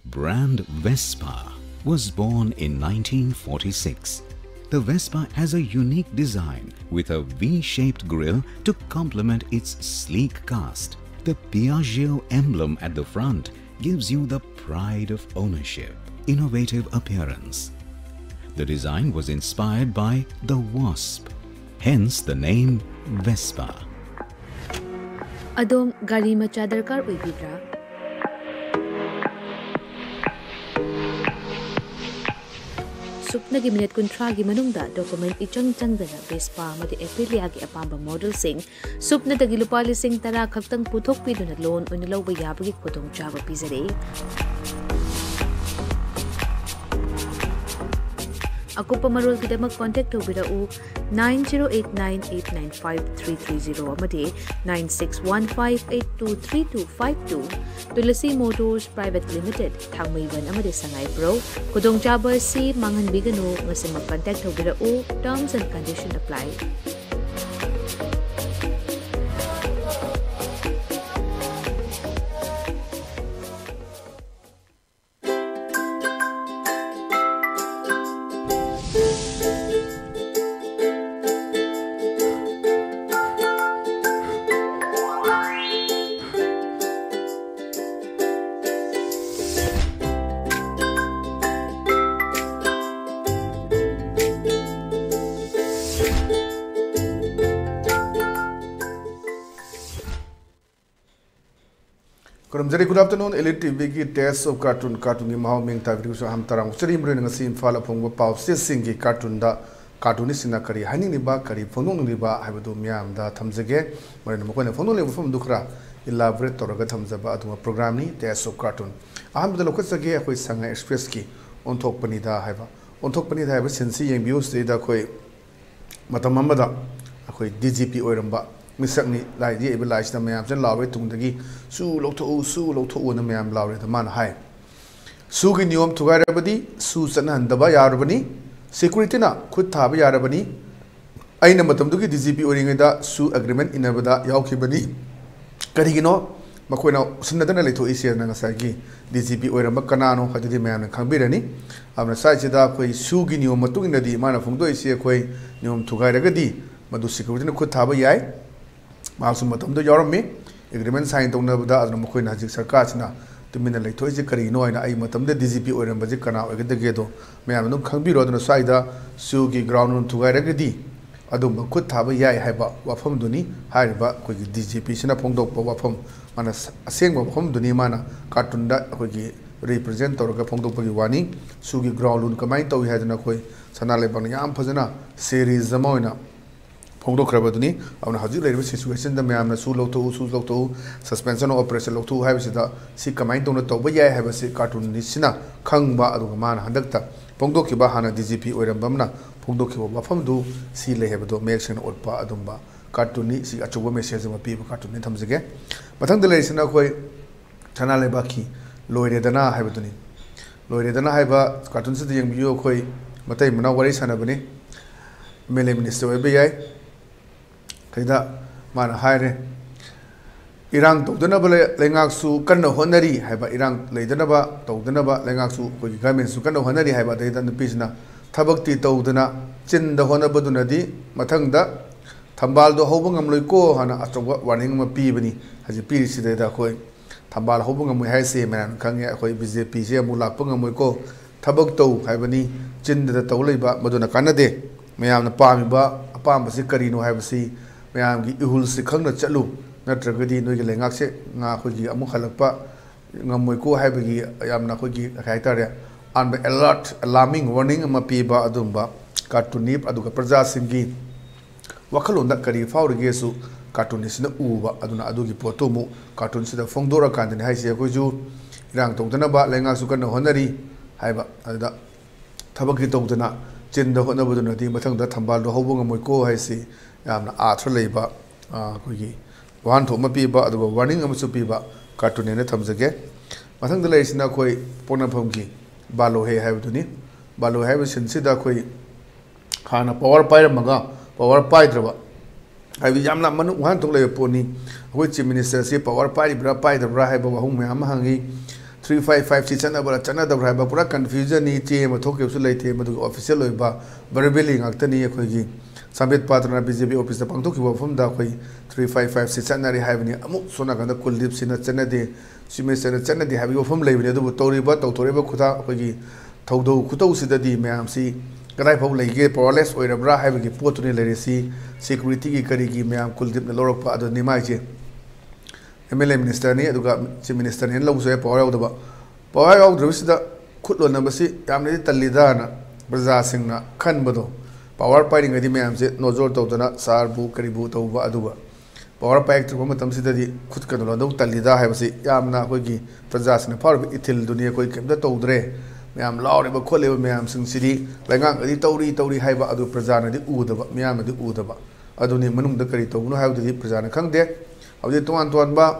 brand Vespa was born in 1946. The Vespa has a unique design with a V-shaped grille to complement its sleek cast. The Piaggio emblem at the front gives you the pride of ownership, innovative appearance. The design was inspired by the wasp, hence the name Vespa. Adom gari macha darkar oibidra? Supna gi minute kuntra gi manungda document ichang changdana Vespa amadi Aprilia gi apamba model sing supna dagi lupa lising tara khaktang puthok piduna loan oina lawba yabagi khudong chaba pizare. Akupa marul kidamak contact obirau 9089895330 amadi 9615823252 Tulasi Motors Private Limited Thangmaiwan amadi Sangay Pro Kudong chaba si mangan bigano ngasi mag-contact obirau terms and conditions apply. Good afternoon, ELITETV ki test of cartoon ki mahau ming ta video ham tarang chari mre ngasi imphal phongba pau se singi cartoon da cartoonist na kari hani ni ba kari phonong ni ba habadu myam da thamjage mare na ko na phonong le phom dukra elaborate toraga thamjaba aduma program ni test of cartoon aham da lokot sage khoi sanga express ki onthok pani da haiba onthok pani da haiba sensi yeng views de da khoi matam amada khoi DGP oiramba Misakni lai di ebe lai sida mayam jan lawe tungdagi su lokto na mayam lawe da man hai su ki niyom thugai rabadi su chana handaba yarabani security na khud thaba yarabani aina matam du ki DGP oringa da su agreement inabada yaukibani karigino makoina sinadana letho isia na ngasai ki DGP oiramba kanano hadidi mayam khangbirani amna sai chida koi su ki niyom matungina di mana phungdo isia koi niyom thugai ragadi madu security na khud thaba yai Maksum matam do yormi agreement sign tongna bada adna mokoi na jik sarkar china tumina leithoi je kari no ina ai matam de DGP oiram baje kana ogede ge do mayam no khangbi ro dna saida su gi ground run thugai ragdi adum khut thaba yai haiba wafam duni haiba koi gi DGP sina phongdok pa wafam mana aseng wafam duni mana cartoon da koi gi represent torga phongdok pa gi wani su gi ground run kamai tawi hadna koi sana le bang yam phajana series zamoina Pongdo Krabaduni, on Hazu situation, the Mam Su Loto, suspension operation Loto, have a sick command on the top, but I have a sick cartoon Nisina, Kangba Aduman Handakta, Pongdo Kibahana DGP or Bamna, Pongdo Kibafam do, see Lehabdo, Mason or Pa Adumba, cartoon, see a choba messages of people cartoon in terms again. But on the lation of way, Tanale Baki, Loydana Habaduni. Loydana Haba, cartoon city young Yokoi, Matay Manawari Sanabani, Mele Minister Webay. Kaida mana haire irang tawdana ba lengak su kanna honari haiba irang leidana ba tawdana ba lengak su ko government su kanna honari haiba deida na pisna thabakti tawdana chinda hona baduna di mathangda thambal do hobung amloi ko hana achoba warning ma pi bani haji pi si deida khoi thambal hobung amoi haise man khangya khoi BJP se amu lakpang amoi ko thabak taw haibani chinda tawleiba maduna kanade mayam na pami ba apam ba si karino haibasi Mayam gi ihul si khangna chalu natragadi noi ge lengak se nga khoji amu khalakpa ngamoi ko haibagi yamna khoji khaitare an alert alarming warning ama piba adumba cartoonip aduga praja singi wakhalonda kari faurige su cartoonist na uba aduna adugi poto mu cartoon sida fongdora kandani haise khoju irang tongdana ba lengak su kana honari haiba ada thabaki tongdana chinda hona buduna di mathangda thambal do hobong amoi ko haise yamna athra leiba kogi wan thoma piba aduba warning amasu piba cartoon ne thamjage mathang dalai sina koi pona phomgi balo he haibuduni balo haibu sinsida koi khana power pai maga power pai draba haibi yamna manu wan thok lei poni hoi chief minister se power pai bra pai dra haibu hum me am hangi 355 si chanabara chanadabra haiba pura confusion ni che ma thokeu su leite madu official loiba verbally ngaktani akhoi Sambit Patrana BJP office da pangthok ki wafum da khoi 355 si chanari haibani amu sona ganda kuldip sina chanade sime sena chanade habi wafum leibani adu toriba tautoriba khuda khoi gi thaudo khutau sidadi mayam si kadai phau leige powerless oirabra haibagi potuni leresi security ki kari gi mayam kuldip na lorok pa adu nimai che MLA minister ni aduga chief minister ni lo so power yaudaba power yaudra sida khutlo na basi yamne tallida na praja singna khanbado power pairing adi mayam se nozor tawdana sarbu karibu tawba aduga power paik tu matam sidadi khut kadolo do tallida haibasi yamna khoi gi praja singna power ithil dunia koi kemda tawdre mayam laure ba khole ba mayam sing sidi langang adi tawri haiba adu praja na di udaba mayam adi udaba aduni manung da kari tawno haibdi praja na khangde abdi tuan ba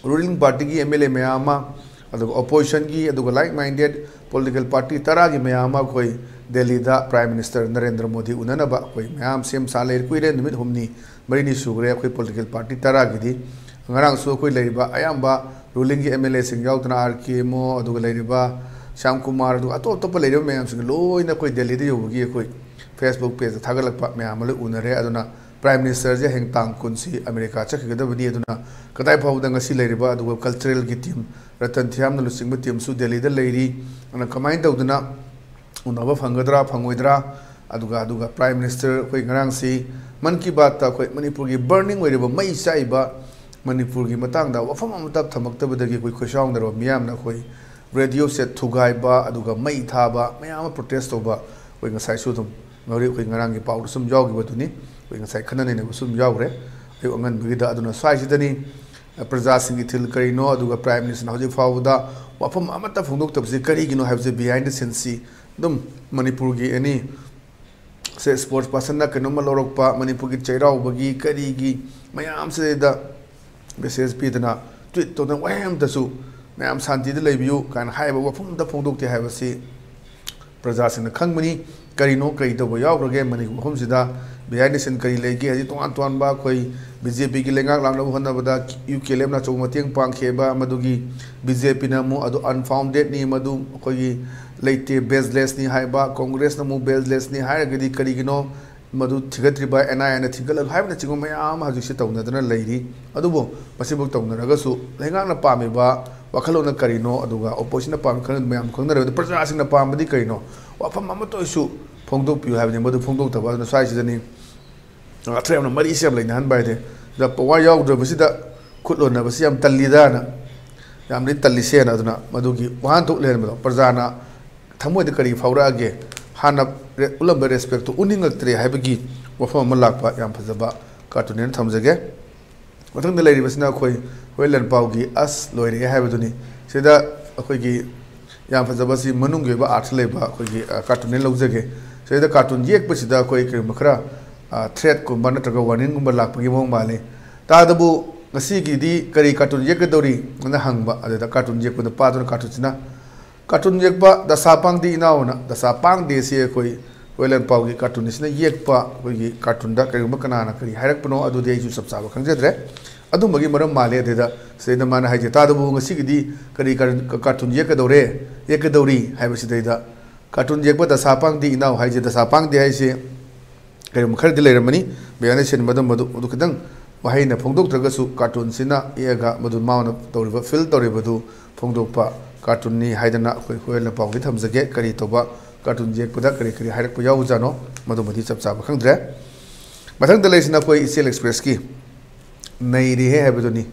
ruling party ki MLA mayama aduga opposition ki aduga like minded political party tara ki mayama koi Delhi da Prime Minister Narendra Modi unana ba koi mayam sem salai kuire numit humni marini sugre koi political party tara ki di ngarang su koi leiba ayamba ruling ki MLA sing yautna RK mo aduga leiba Sham Kumar aduga to leiba mayam sing loina koi Delhi de yogi koi Facebook page thagalakpa mayam le unare aduna Prime Minister je heng tang kunsi America chakigada badi aduna kadai phawda ngasi leiriba aduga cultural gi team ratan thiam na lusingba team su Delhi da leiri ana kamain tawduna unaba phangadra phangoidra aduga Prime Minister koi ngarang si man ki baat ta koi Manipur gi burning oiriba mai saiba Manipur gi matang da wafam amata thamakta badagi koi khoshang daro miyam na koi radio set thugai ba aduga mai tha ba mayam protest toba koi ngasai su dum ngori koi ngarang gi pawdu sum jaw gi batuni ngasai khanane ne sum yawre ayu angan bigida aduna sai sidani praja singi thil karino aduga Prime Minister hoji fawda wafam amata phungdok tabsi kari gino have behind the scenes dum Manipur gi any se sports person na kano malorok pa Manipur gi chairau bagi kari gi mayam se da message pi dana tweet to the wham dasu mayam santi de lebiu kan haiba wafam da phungdok te haiba si praja sing khangmani karino kai to yawrage Manipur hom sida behind the scene kari legi haji tuan ba koi BJP ki lengak langna honna bada UKLM na chou matiang pang kheba madugi BJP na mu adu unfounded ni madu koi leite baseless ni haiba Congress na mu baseless ni hai gadi kari gino madu thigatri ba NI na thigal hai na chingom mayam haju se tawna dana leiri adubo pasibuk tawna raga su lengak na pami ba wakhalo na karino aduga opposition na pam khan mayam khangna re praja sing na pam badi karino wafam amato isu phongdok piu haibni madu phongdok taba na sai sidani atrem na mari siam leina han baide da power yaw dro bisi da khutlo na bisi am tallida na yam ni tallise na aduna madugi wahan to len mado prajana thamoi de kari faura ge hana ulam be respect to uning tre haibagi wafam malakpa yam phajaba cartoon thamjage mathang de leiri basina khoi hoilan pawgi as loire haibaduni sida akhoi gi yam phajaba si manung ge ba art leba khoi gi cartoon lawjage sida cartoon yek pasida khoi ke makhra threat ko ban traga warning ko lak pagi mong male ta dabu ngasi gi di kari cartoon yek dori na hangba ada cartoon yek ko da pa don cartoon china cartoon yek ba da sapang di naw na da sapang de se koi welan pau gi cartoon sina yek pa koi gi cartoon da kari makana na kari harak pno adu de ju sab sab khangjedre adu magi maram male de da se da mana haje ta dabu ngasi gi di kari cartoon yek dore yek dori hai basi de da cartoon yek ba da sapang di naw haje da sapang de hai se kari makhar de leramani beane sen madam madu udu kadang wahai na phongdok tragasu cartoon sina ega madu mauna tawriba fil tawriba du phongdok pa cartoon ni haidana khoi khoi la pawgi thamjage kari toba cartoon je kuda kari hairak pa yaw jano madu madi chap chap khangdre mathang de leisina khoi ECL Express ki nei ri he habaduni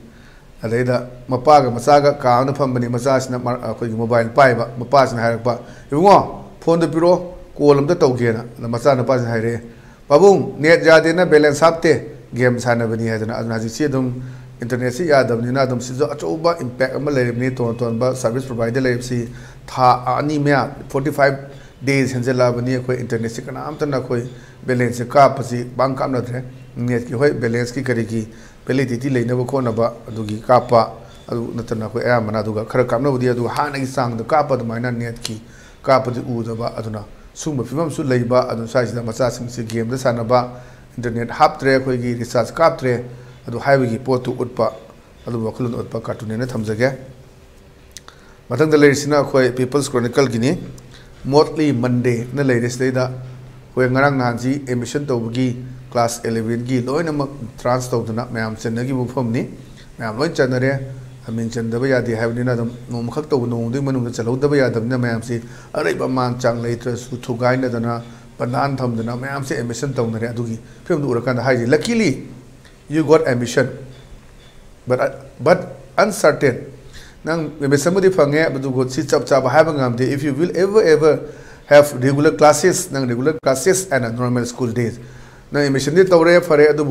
adaida mapa ga masaga ka na phambani macha sina khoi mobile paiba mapa sina hairak pa yungo phone de piro kolam da tawgena na macha na pa haire babung net jade na balance hapte game sana bani hadana adna ji si dum internet si yadam ni na dum si zo achoba impact amal leibni ton ba service provider leib si tha ani mea 45 days henjela bani ko internet si kana amta na koi balance ka pasi bang kam na thre net ki hoi balance ki kari ki validity leina ba khona ba adugi ka pa adu natana ko ya mana aduga khara kam na budi adu ha na gi sang da ka pa da maina net ki ka pa di u da ba aduna sumba fimam su leiba adu size da macha sing si game da sana ba internet hap tre khoi gi research kap tre adu highway gi potu utpa adu wakhulun utpa cartoon ne thamjage Matang the Larisina, People's Chronicle Guinea, Motley Monday, the latest day that when Narang Nanzi, emission to Bugi, class 11 Gi, Loin trans to the Mam Senagi Mufomni, Mam Loin Chanare, I mentioned the way they have another Nomakato, no, the Manu, the Chalo, the way the Namsi, a Reba Man Chang later, to guide the Banan Tom, the Namsi emission to the Adugi, film Urakan Haji. Luckily, you got emission, but uncertain. Now, maybe somebody from here, but to go sit up, if you will ever have regular classes and normal school days. Now, emission it over for a do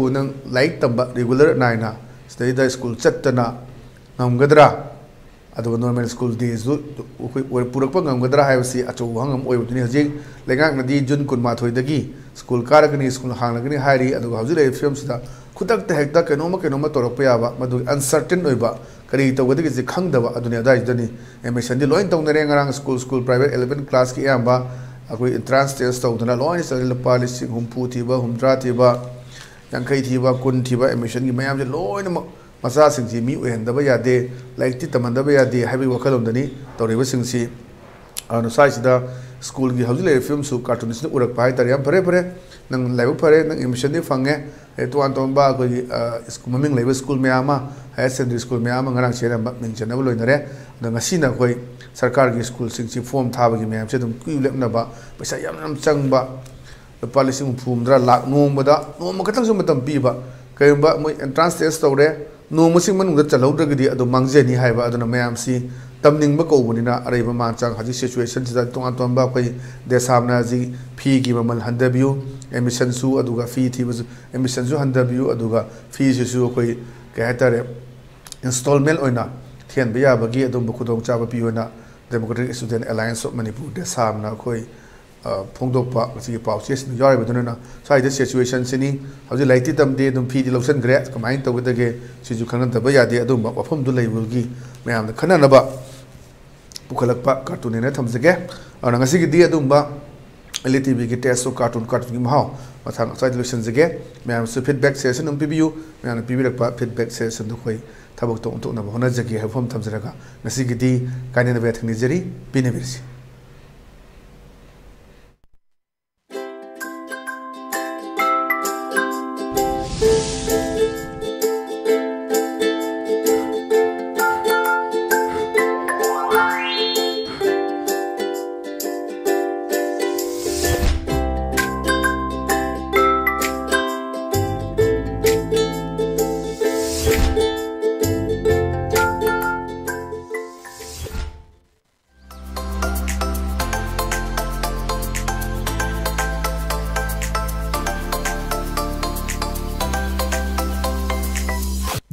like the regular nine, stay the school chatana, Namgadra, at the normal school days. Were Purapang Gadra have see at Wangam Oil like Nadi Jun Kunmato the school Karagani, school Hanagani, Hari, and the Hausa films that could have the Hector Kanoma Toropea, but uncertain over. Karita whether is the Kangdava Adunia Dani, emission the loin town the Rangarang school private 11 class Kiamba, a trans test of the loin is a little policy, whom Putiba, whom Dratiba, Yankaitiba, Kuntiba, emission you may have the loin Masasing Jimmy and the Bayade, like Titamandabaya, the heavy worker on the knee, the reversing sea on the side of the school, the Hausa films who cartoonist Urak Pai, Tariam Pere, Nang Level Pare, Nang emission the Fange, Etuan Tomba, Skuming Level School Meama. Secondary school में आम अंगरांग चेरा mention नवलो इन्हें दंगसीना कोई सरकार की school सिंची form था बगी में हमसे तुम क्यों लेना बा पैसा याम चंग बा पॉलिसी में फूमद्रा लाख नोम बदा नोम कतंग से मतम पी बा कहीं बा मैं एंट्रेंस टेस्ट तो रे नोम सिंह मन उधर चलाऊ रख दिया तो मांगजे नहीं है बा अदना मैं हमसी तमनिंग बा कोई ना अरे बा मांचांग हाजी सिचुएशन से तो बा कोई देशामना जी फी की ममल 100 व्यू एमिशन सु अदुगा फी थी बस एमिशन सु 100 व्यू अदुगा फी सु कोई कहता है installment oina thian biya bagi adum bukudong chaba piona Democratic Student Alliance of Manipur de samna khoi phongdok pa si pauses ni yari baduna sai the situation sini hauji laiti tam de dum phi di lotion gre kamain to ge si ju khanan ta baya de adum wafam du leibulgi mayam da khana na ba pukhalak pa cartoon ne thamjage ana ngasi gi di adum ba ELITETV ki test so cartoon ki mahau mathang sai solution jage mayam su feedback session um pibiu mayam pibirak pa feedback session du khoi tabak to na hona jagi hefom thamjaraga ngasi gidi kaine na bethni jari pine birsi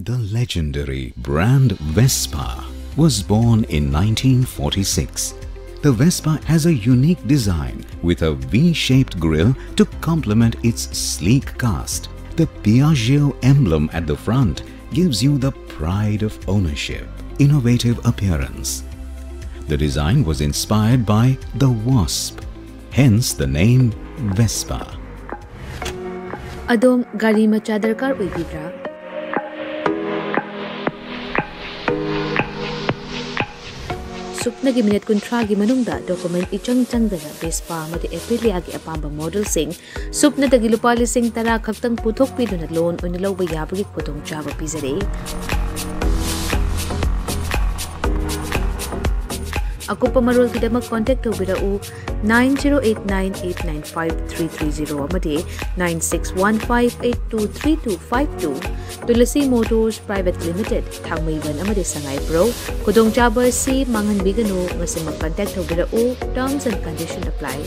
The legendary brand Vespa was born in 1946. The Vespa has a unique design with a V-shaped grille to complement its sleek cast. The Piaggio emblem at the front gives you the pride of ownership, innovative appearance. The design was inspired by the wasp, hence the name Vespa. Adom gari macha darkar oibidra? Supnagi minute kuntragi manungda document ichang changdana Vespa mati Aprilia gi apamba model sing supna dagi lupa lising tara khaktang puthok piduna loan unilaw ba yabagi khudong chaba pizare. Ako pa marol kidamak contact tawbirao 9089895330 amadi 9615823252 Tulasi Motors Private Limited Thangmayban amadi Sangay Pro Kudong Chaba si Mangan Bigano ngasi mag-contact tawbirao terms and conditions apply.